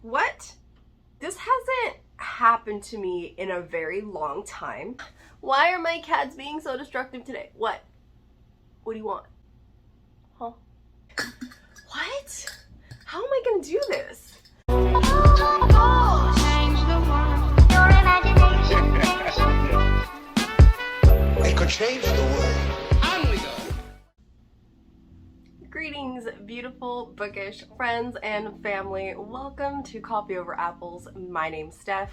What? This hasn't happened to me in a very long time. Why are my cats being so destructive today? What? What do you want? Huh? What? How am I gonna do this? I could change the world. Greetings, beautiful bookish friends and family. Welcome to Coffee Over Apples. My name's Steph.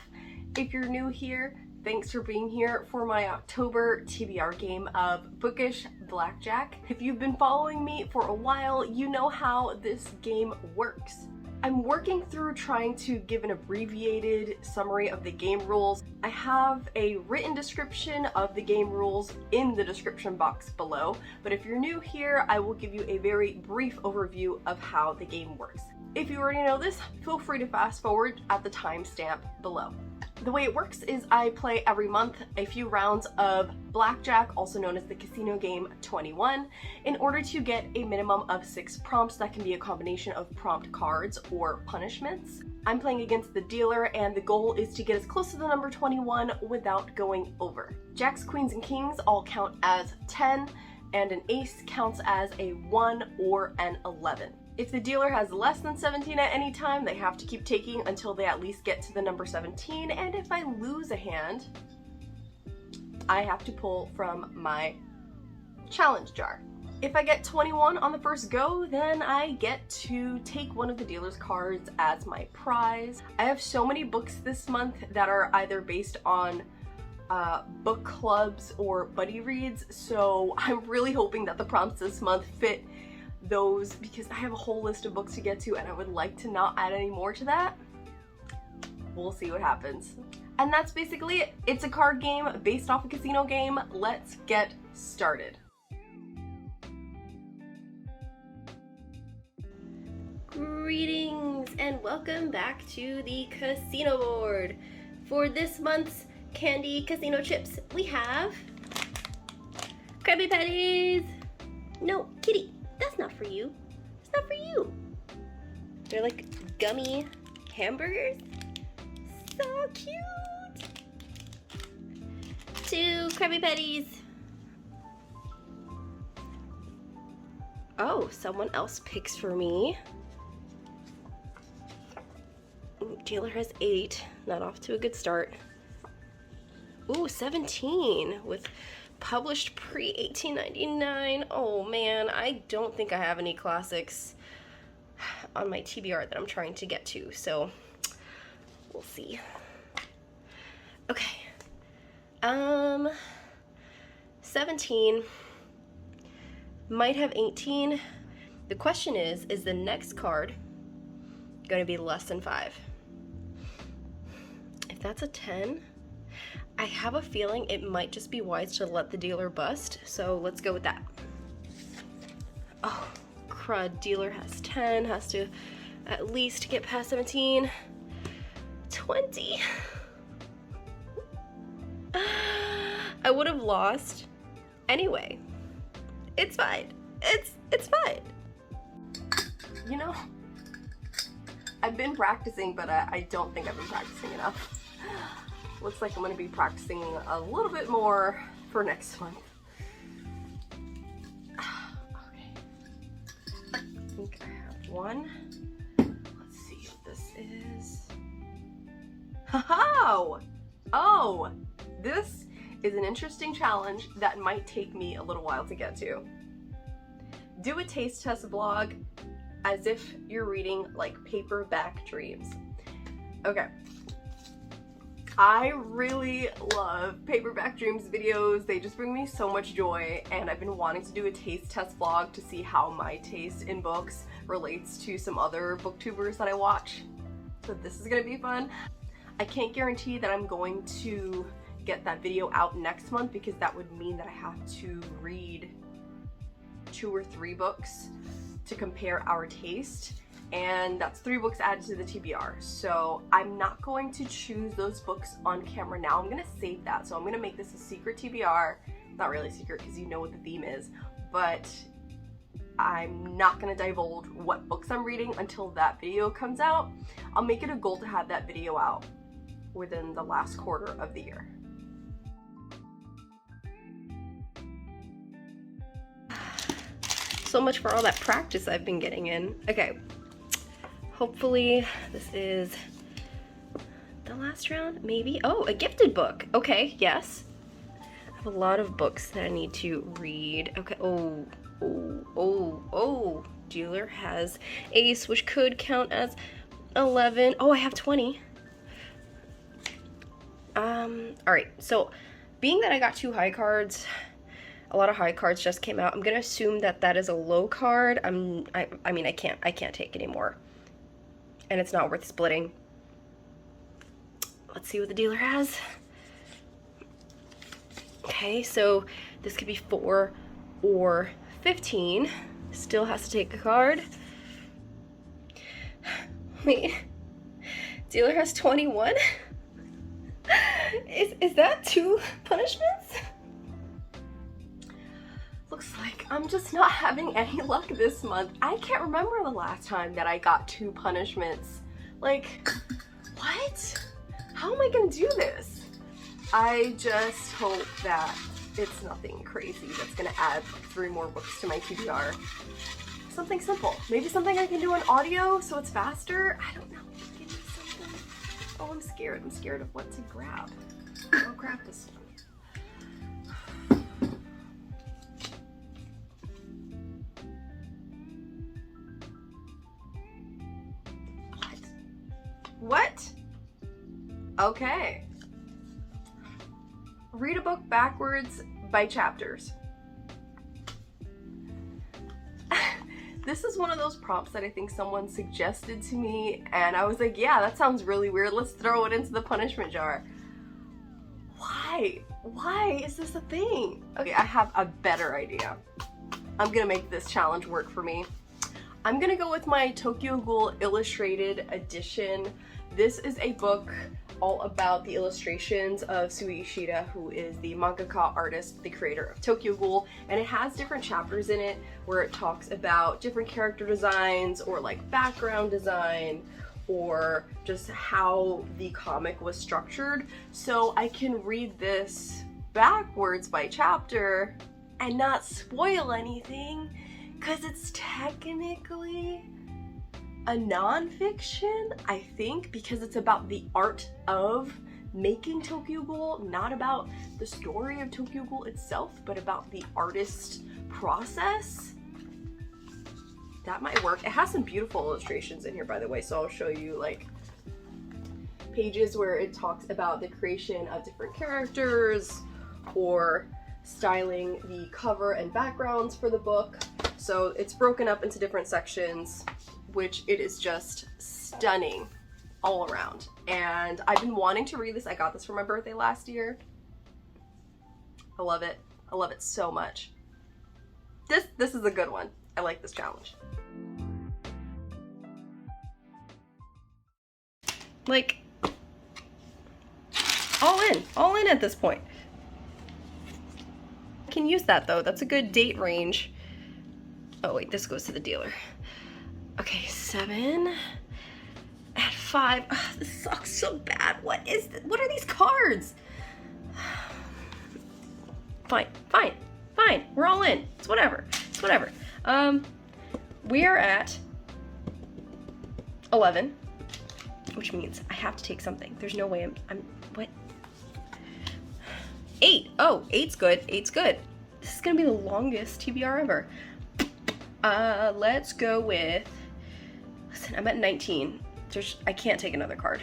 If you're new here, thanks for being here for my October TBR game of Bookish Blackjack. If you've been following me for a while, you know how this game works. I'm working through trying to give an abbreviated summary of the game rules. I have a written description of the game rules in the description box below, but if you're new here, I will give you a very brief overview of how the game works. If you already know this, feel free to fast forward at the timestamp below. The way it works is I play every month a few rounds of Blackjack, also known as the casino game 21, in order to get a minimum of 6 prompts that can be a combination of prompt cards or punishments. I'm playing against the dealer, and the goal is to get as close to the number 21 without going over. Jacks, queens, and kings all count as 10, and an ace counts as a 1 or an 11. If the dealer has less than 17 at any time, they have to keep taking until they at least get to the number 17, and if I lose a hand, I have to pull from my challenge jar. If I get 21 on the first go, then I get to take one of the dealer's cards as my prize. I have so many books this month that are either based on book clubs or buddy reads, so I'm really hoping that the prompts this month fit those, because I have a whole list of books to get to and I would like to not add any more to that. We'll see what happens. And that's basically it. It's a card game based off a casino game. Let's get started. Greetings and welcome back to the casino board. For this month's candy casino chips, we have Krabby Patties. No, kitty. That's not for you. It's not for you. They're like gummy hamburgers. So cute. 2 Krabby Patties. Oh, someone else picks for me. Ooh, dealer has 8. Not off to a good start. Ooh, 17 with published pre-1899. Oh man, I don't think I have any classics on my TBR that I'm trying to get to, so we'll see. Okay. 17. Might have 18. The question is the next card going to be less than 5? If that's a 10, I have a feeling it might just be wise to let the dealer bust, so let's go with that. Oh, crud, dealer has 10, has to at least get past 17. 20. I would have lost anyway. It's fine. It's fine. You know, I've been practicing, but I don't think I've been practicing enough. Looks like I'm going to be practicing a little bit more for next month. Okay. I think I have one. Let's see what this is. Ha-ha! Oh! This is an interesting challenge that might take me a little while to get to. Do a taste test vlog as if you're reading like Paperback Dreams. Okay. I really love Paperback Dreams videos. They just bring me so much joy, and I've been wanting to do a taste test vlog to see how my taste in books relates to some other booktubers that I watch. So this is gonna be fun. I can't guarantee that I'm going to get that video out next month, because that would mean that I have to read 2 or 3 books to compare our taste. And that's 3 books added to the TBR. So I'm not going to choose those books on camera now. I'm gonna save that. So I'm gonna make this a secret TBR. Not really secret because you know what the theme is, but I'm not gonna divulge what books I'm reading until that video comes out. I'll make it a goal to have that video out within the last quarter of the year. So much for all that practice I've been getting in. Okay, hopefully this is the last round, maybe? Oh, a gifted book. Okay, yes. I have a lot of books that I need to read. Okay, Dealer has Ace, which could count as 11. Oh, I have 20. All right, so being that I got 2 high cards, a lot of high cards just came out. I'm gonna assume that that is a low card. I mean, I can't take anymore, and it's not worth splitting. Let's see what the dealer has. Okay, so this could be 4 or 15. Still has to take a card. Wait, dealer has 21? Is that 2 punishments? Looks like I'm just not having any luck this month. I can't remember the last time that I got 2 punishments. Like, what? How am I gonna do this? I just hope that it's nothing crazy that's gonna add like 3 more books to my TBR. Something simple. Maybe something I can do on audio so it's faster? I don't know. Give me something. Oh, I'm scared. I'm scared of what to grab. I'll grab this one. What? Okay. Read a book backwards by chapters. This is one of those prompts that I think someone suggested to me, and I was like, yeah, that sounds really weird. Let's throw it into the punishment jar. Why? Why is this a thing? Okay, I have a better idea. I'm gonna make this challenge work for me. I'm gonna go with my Tokyo Ghoul Illustrated Edition. This is a book all about the illustrations of Sui Ishida, who is the mangaka artist, the creator of Tokyo Ghoul, and it has different chapters in it where it talks about different character designs or like background design or just how the comic was structured. So I can read this backwards by chapter and not spoil anything because it's technically a non-fiction, I think, because it's about the art of making Tokyo Ghoul, not about the story of Tokyo Ghoul itself, but about the artist process. That might work. It has some beautiful illustrations in here, by the way, so I'll show you like pages where it talks about the creation of different characters or styling the cover and backgrounds for the book. So it's broken up into different sections, which it is just stunning all around. And I've been wanting to read this. I got this for my birthday last year. I love it. I love it so much. This is a good one. I like this challenge. Like, all in at this point. I can use that though. That's a good date range. Oh wait, this goes to the dealer. Okay, 7 at 5. Ugh, this sucks so bad. What is this? What are these cards? Fine. We're all in. It's whatever. We are at 11, which means I have to take something. There's no way I'm what? 8. Oh, 8's good. 8's good. This is gonna be the longest TBR ever. Let's go with. Listen, I'm at 19. I can't take another card.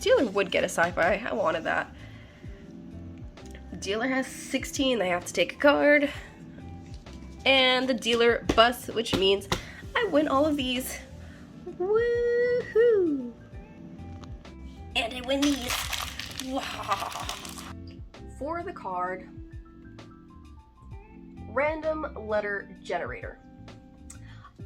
Dealer would get a sci-fi. I wanted that. Dealer has 16. They have to take a card. And the dealer busts, which means I win all of these. Woohoo! And I win these. For the card, random letter generator.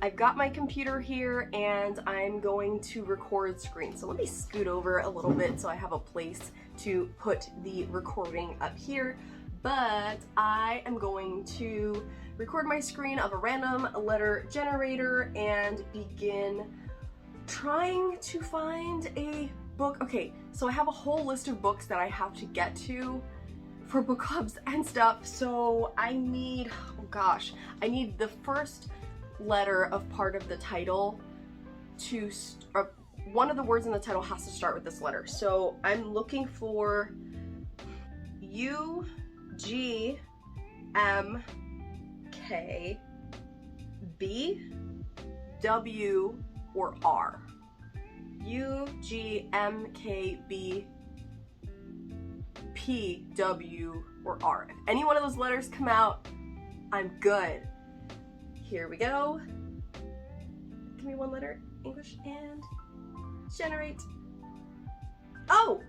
I've got my computer here and I'm going to record screen. So let me scoot over a little bit so I have a place to put the recording up here. but I am going to record my screen of a random letter generator and begin trying to find a book. Okay, so I have a whole list of books that I have to get to for book clubs and stuff, so I need, oh gosh, I need the first letter of part of the title to, one of the words in the title has to start with this letter. So I'm looking for U, G, M, K, B, W, or R. U, G, M, K, B, P, W, or R. If any one of those letters come out, I'm good. Here we go. Give me one letter, English, and generate. Oh,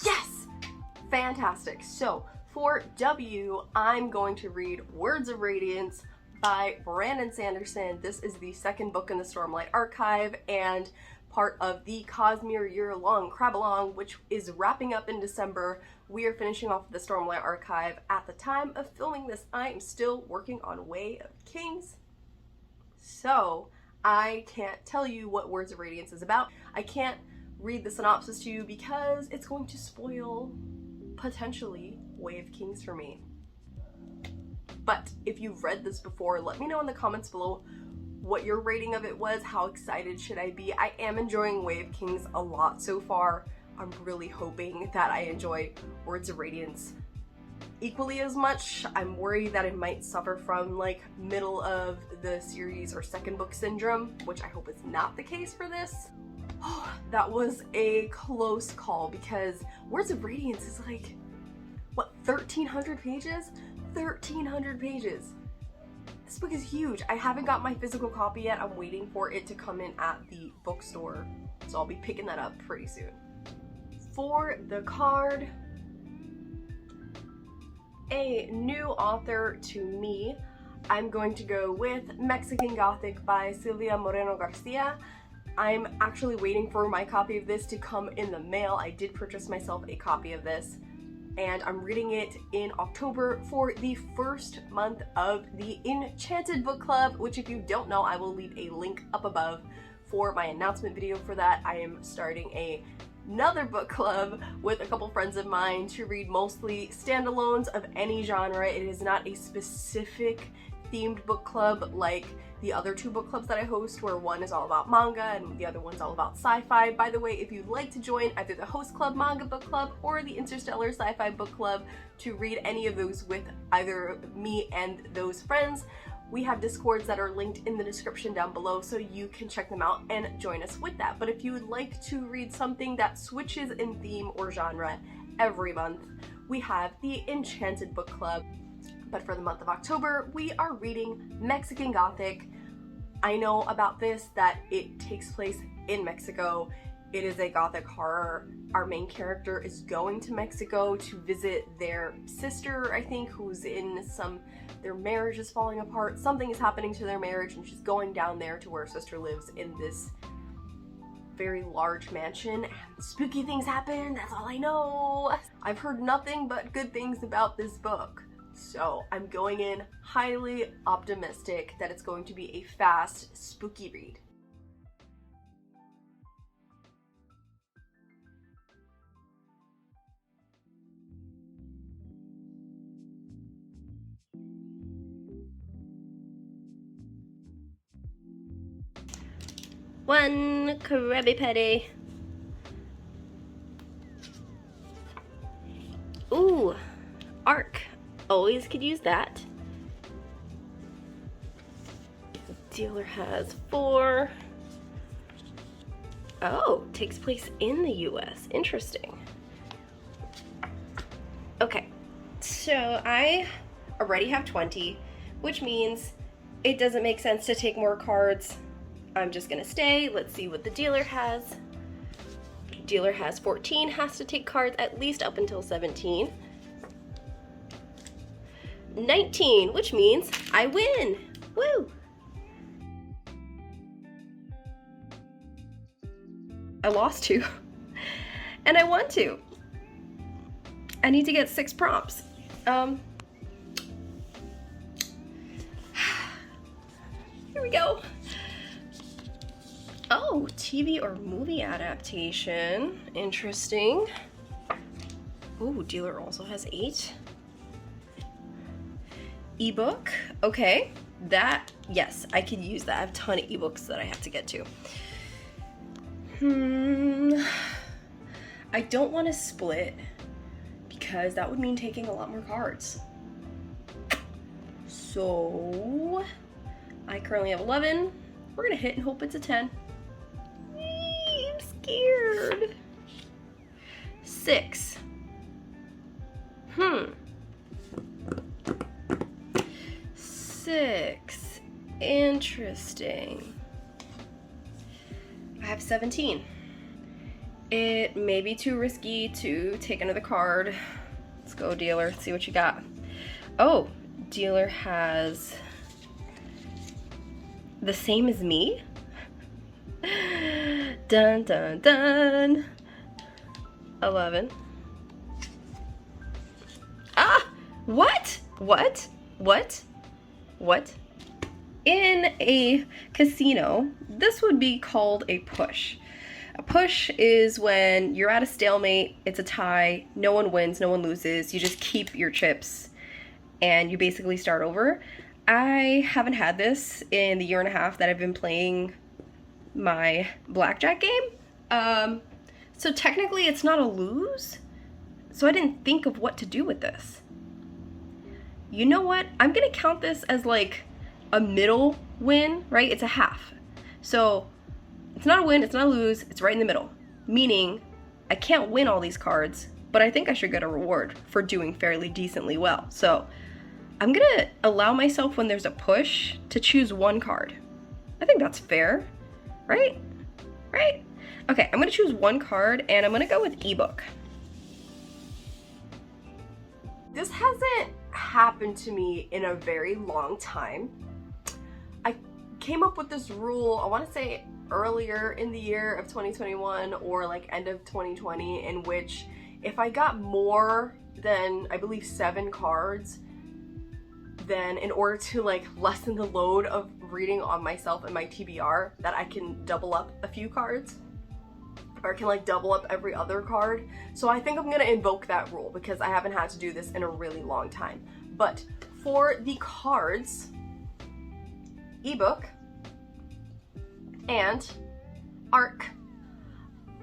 yes! Fantastic. So for W, I'm going to read Words of Radiance by Brandon Sanderson. This is the second book in the Stormlight Archive and part of the Cosmere year-long Crab-along, which is wrapping up in December. We are finishing off the Stormlight Archive. At the time of filming this, I am still working on Way of Kings. So I can't tell you what Words of Radiance is about. I can't read the synopsis to you because it's going to spoil, potentially, Way of Kings for me. But if you've read this before, let me know in the comments below what your rating of it was. How excited should I be? I am enjoying Way of Kings a lot so far. I'm really hoping that I enjoy Words of Radiance equally as much. I'm worried that it might suffer from like middle of the series or second book syndrome, which I hope is not the case for this. Oh, that was a close call because Words of Radiance is like, what, 1,300 pages? 1,300 pages. This book is huge. I haven't got my physical copy yet. I'm waiting for it to come in at the bookstore, so I'll be picking that up pretty soon. For the card, a new author to me, I'm going to go with Mexican Gothic by Silvia Moreno Garcia. I'm actually waiting for my copy of this to come in the mail. I did purchase myself a copy of this, and I'm reading it in October for the first month of the Enchanted Book Club, which if you don't know, I will leave a link up above for my announcement video for that. I am starting another book club with a couple friends of mine to read mostly standalones of any genre. It is not a specific themed book club like the other two book clubs that I host, where one is all about manga and the other one's all about sci-fi. By the way, if you'd like to join either the Host Club Manga Book Club or the Interstellar Sci-Fi Book Club to read any of those with either me and those friends, we have Discords that are linked in the description down below, so you can check them out and join us with that. But if you would like to read something that switches in theme or genre every month, we have the Enchanted Book Club. But for the month of October, we are reading Mexican Gothic. I know about this, that it takes place in Mexico. It is a Gothic horror. Our main character is going to Mexico to visit their sister, I think, who's in their marriage is falling apart. Something is happening to their marriage, and she's going down there to where her sister lives in this very large mansion, and spooky things happen. That's all I know. I've heard nothing but good things about this book. So I'm going in highly optimistic that it's going to be a fast, spooky read. One Krabby Patty. Ooh, Arc. Always could use that. Dealer has 4. Oh, takes place in the US. Interesting. Okay, so I already have 20, which means it doesn't make sense to take more cards. I'm just gonna stay. Let's see what the dealer has. Dealer has 14, has to take cards at least up until 17. 19, which means I win. Woo! I lost 2, and I won 2. I need to get 6 prompts. we go. Oh, TV or movie adaptation. Interesting. Ooh, dealer also has 8. Ebook. Okay. That, yes, I could use that. I have a ton of ebooks that I have to get to. I don't want to split because that would mean taking a lot more cards. So I currently have 11. We're gonna hit and hope it's a 10. I'm scared. 6. 6. Interesting. I have 17. It may be too risky to take another card. Let's go, dealer. See what you got. Oh, dealer has the same as me. Dun dun dun. 11. Ah! What? What? What? What? In a casino, this would be called a push. A push is when you're at a stalemate, it's a tie, no one wins, no one loses, you just keep your chips and you basically start over. I haven't had this in the 1.5 years that I've been playing my blackjack game. So technically it's not a lose, so I didn't think of what to do with this. You know what? I'm gonna count this as like a middle win, right? It's a half. So it's not a win, it's not a lose, it's right in the middle. Meaning, I can't win all these cards, but I think I should get a reward for doing fairly decently well. So I'm gonna allow myself, when there's a push, to choose 1 card. I think that's fair, right? Right? Okay, I'm gonna choose 1 card and I'm gonna go with ebook. This hasn't happened to me in a very long time. I came up with this rule, I want to say earlier in the year of 2021 or like end of 2020, in which if I got more than, I believe, 7 cards, then in order to like lessen the load of reading on myself and my TBR, that I can double up a few cards, or I can like double up every other card. So I think I'm gonna invoke that rule because I haven't had to do this in a really long time. But for the cards, ebook and ARC,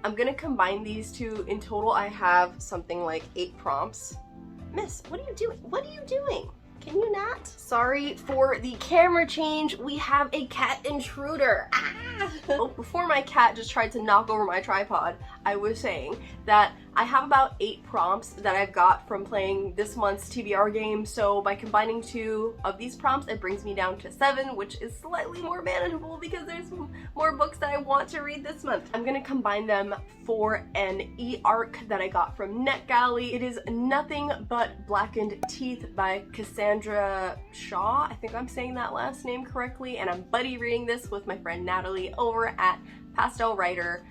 I'm gonna combine these two. In total, I have something like 8 prompts. Miss, what are you doing? What are you doing? Can you not? Sorry for the camera change. We have a cat intruder. Ah! Oh, before my cat just tried to knock over my tripod, I was saying that I have about 8 prompts that I've got from playing this month's TBR game. So by combining 2 of these prompts, it brings me down to 7, which is slightly more manageable because there's more books that I want to read this month. I'm gonna combine them for an e-arc that I got from NetGalley. It is Nothing But Blackened Teeth by Cassandra Shaw. I think I'm saying that last name correctly, and I'm buddy reading this with my friend Natalie over at Pastel Writer.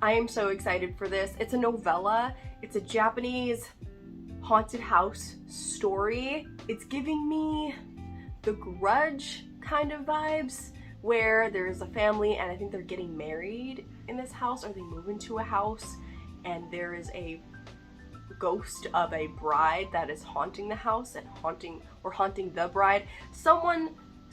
I am so excited for this. It's a novella. It's a Japanese haunted house story. It's giving me The Grudge kind of vibes, where there's a family and I think they're getting married in this house, or they move into a house, and there is a ghost of a bride that is haunting the house and haunting the bride.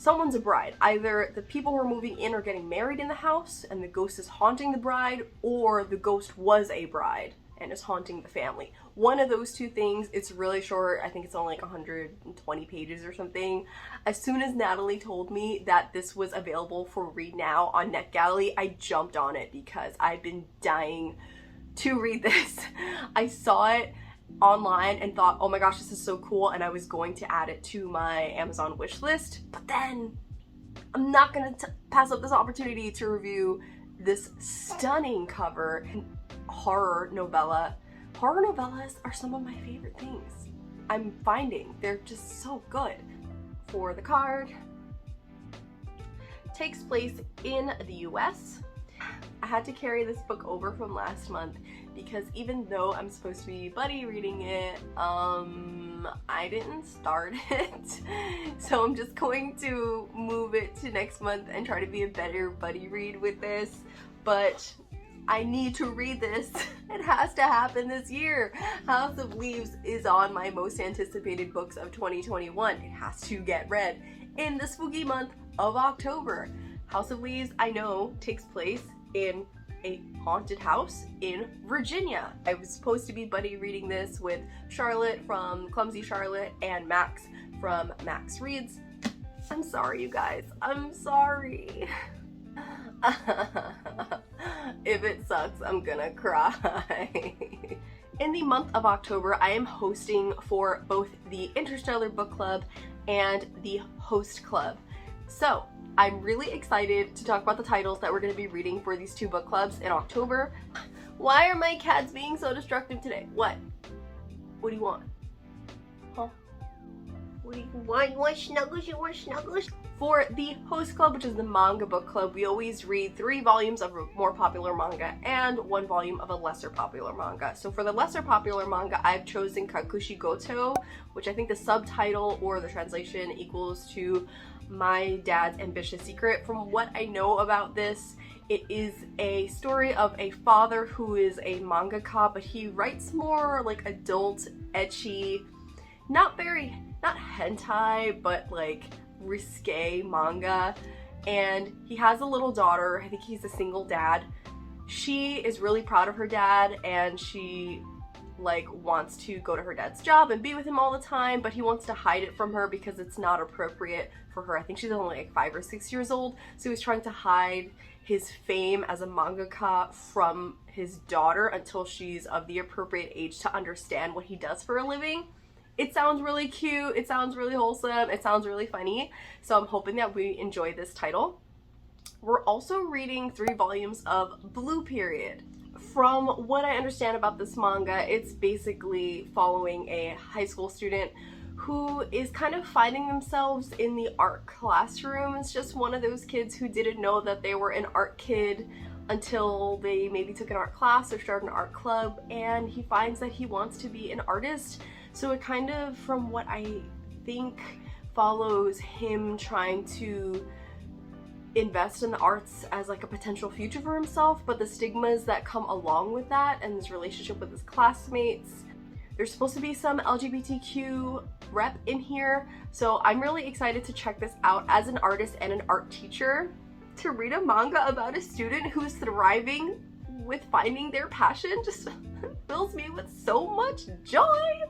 Someone's a bride. Either the people who are moving in are getting married in the house and the ghost is haunting the bride, or the ghost was a bride and is haunting the family. One of those 2 things. It's really short. I think it's only like 120 pages or something. As soon as Natalie told me that this was available for read now on NetGalley, I jumped on it because I've been dying to read this. I saw it online and thought, oh my gosh, this is so cool, and I was going to add it to my Amazon wish list, but then I'm not gonna pass up this opportunity to review this stunning cover horror novella. Horror novellas are some of my favorite things. I'm finding they're just so good. For the card, takes place in the US. I had to carry this book over from last month because even though I'm supposed to be buddy reading it, I didn't start it, so I'm just going to move it to next month and try to be a better buddy read with this, but I need to read this. It has to happen this year. House of Leaves is on my most anticipated books of 2021. It has to get read in the spooky month of October. House of Leaves, I know, takes place in a haunted house in Virginia. I was supposed to be buddy reading this with Charlotte from Clumsy Charlotte and Max from Max Reads. I'm sorry, you guys. I'm sorry. If it sucks, I'm gonna cry. In the month of October, I am hosting for both the Interstellar Book Club and the Host Club. So I'm really excited to talk about the titles that we're going to be reading for these two book clubs in October. Why are my cats being so destructive today? What? What do you want? Huh? What do you want? You want snuggles? You want snuggles? For the Host Club, which is the manga book club, we always read 3 volumes of a more popular manga and 1 volume of a lesser popular manga. So for the lesser popular manga, I've chosen Kakushi Goto, which I think the subtitle or the translation equals to My Dad's Ambitious Secret. From what I know about this, it is a story of a father who is a mangaka, but he writes more like adult, ecchi, not hentai, but like risque manga. And he has a little daughter. I think he's a single dad. She is really proud of her dad, and she like wants to go to her dad's job and be with him all the time, but he wants to hide it from her because it's not appropriate for her. I think she's only like 5 or 6 years old, so he's trying to hide his fame as a mangaka from his daughter until she's of the appropriate age to understand what he does for a living. It sounds really cute, it sounds really wholesome, it sounds really funny, so I'm hoping that we enjoy this title. We're also reading 3 volumes of Blue Period. From what I understand about this manga, it's basically following a high school student who is kind of finding themselves in the art classroom. It's just one of those kids who didn't know that they were an art kid until they maybe took an art class or started an art club, and he finds that he wants to be an artist. So it kind of, from what I think, follows him trying to invest in the arts as like a potential future for himself, but the stigmas that come along with that and his relationship with his classmates. There's supposed to be some LGBTQ rep in here, so I'm really excited to check this out as an artist and an art teacher. To read a manga about a student who's thriving with finding their passion just fills me with so much joy.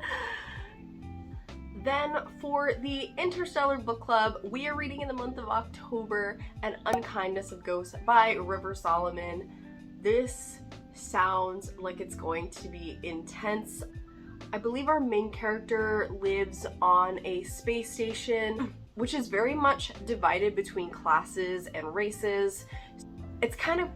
Then for the Interstellar Book Club, we are reading in the month of October An Unkindness of Ghosts by River Solomon. This sounds like it's going to be intense. I believe our main character lives on a space station, which is very much divided between classes and races. It's kind of,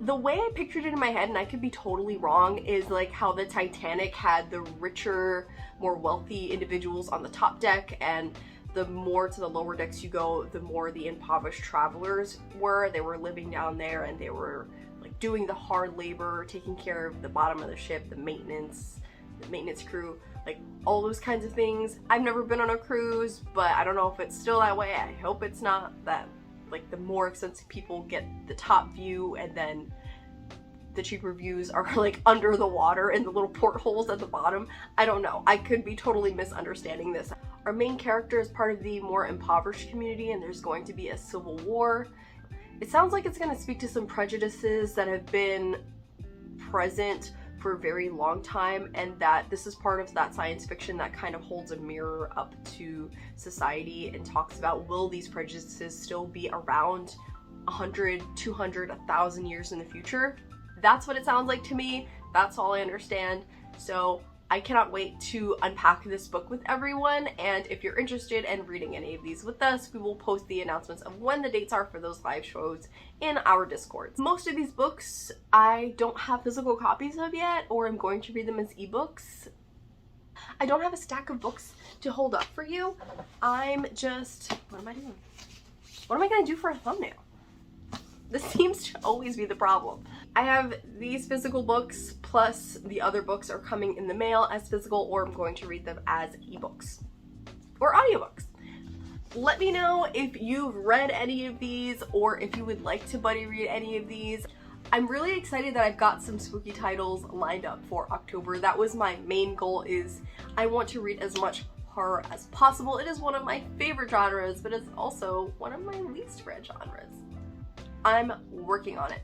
the way I pictured it in my head, and I could be totally wrong, is like how the Titanic had the richer, more wealthy individuals on the top deck, and the more to the lower decks you go, the more the impoverished travelers were. They were living down there and they were like doing the hard labor, taking care of the bottom of the ship, the maintenance crew, like all those kinds of things. I've never been on a cruise, but I don't know if it's still that way. I hope it's not, that like the more expensive people get the top view and then the cheaper views are like under the water in the little portholes at the bottom. I don't know. I could be totally misunderstanding this. Our main character is part of the more impoverished community, and there's going to be a civil war. It sounds like it's going to speak to some prejudices that have been present for a very long time, and that this is part of that science fiction that kind of holds a mirror up to society and talks about, will these prejudices still be around 100, 200, 1,000 years in the future? That's what it sounds like to me. That's all I understand. So I cannot wait to unpack this book with everyone, and if you're interested in reading any of these with us, we will post the announcements of when the dates are for those live shows in our Discord. Most of these books I don't have physical copies of yet, or I'm going to read them as ebooks. I don't have a stack of books to hold up for you. I'm just, what am I doing? What am I gonna do for a thumbnail? This seems to always be the problem. I have these physical books plus plus the other books are coming in the mail as physical, or I'm going to read them as ebooks or audiobooks. Let me know if you've read any of these or if you would like to buddy read any of these. I'm really excited that I've got some spooky titles lined up for October. That was my main goal, is I want to read as much horror as possible. It is one of my favorite genres, but it's also one of my least read genres. I'm working on it.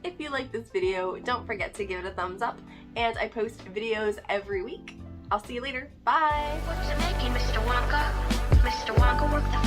If you like this video, don't forget to give it a thumbs up, and I post videos every week. I'll see you later. Bye! What's it making, Mr. Wonka? Mr. Wonka worked the